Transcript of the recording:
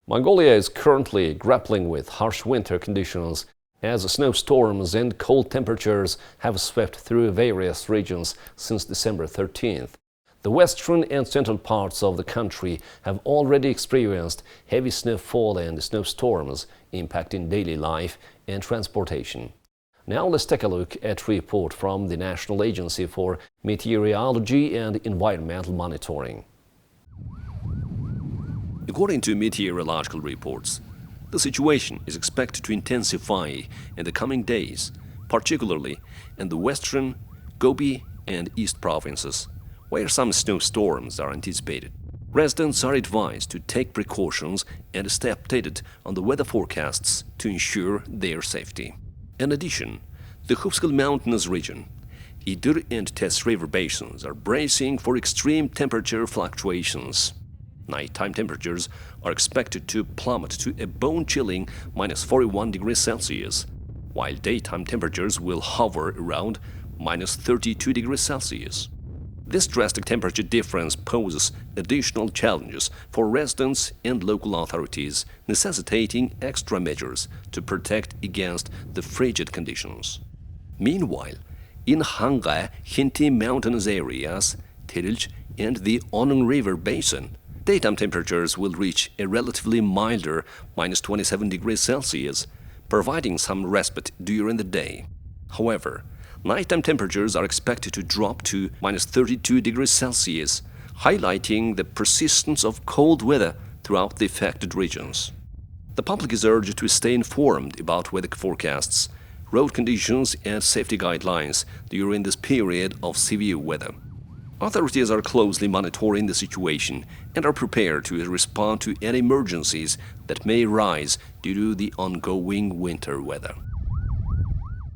Mongolia is currently grappling with harsh winter conditions as snowstorms and cold temperatures have swept through various regions since December 13th. The western and central parts of the country have already experienced heavy snowfall and snowstorms, impacting daily life and transportation. Now let's take a look at a report from the National Agency for Meteorology and Environmental Monitoring. According to meteorological reports, the situation is expected to intensify in the coming days, particularly in the western, Gobi and East provinces, where some snowstorms are anticipated. Residents are advised to take precautions and stay updated on the weather forecasts to ensure their safety. In addition, the Khupskal mountainous region, Idur and Tess River basins are bracing for extreme temperature fluctuations. Nighttime temperatures are expected to plummet to a bone-chilling -41 degrees Celsius, while daytime temperatures will hover around -32 degrees Celsius. This drastic temperature difference poses additional challenges for residents and local authorities, necessitating extra measures to protect against the frigid conditions. Meanwhile, in Hanggai, Hinti mountainous areas, Tirilj and the Onung River basin, daytime temperatures will reach a relatively milder -27 degrees Celsius, providing some respite during the day. However, nighttime temperatures are expected to drop to -32 degrees Celsius, highlighting the persistence of cold weather throughout the affected regions. The public is urged to stay informed about weather forecasts, road conditions and safety guidelines during this period of severe weather. Authorities are closely monitoring the situation and are prepared to respond to any emergencies that may arise due to the ongoing winter weather.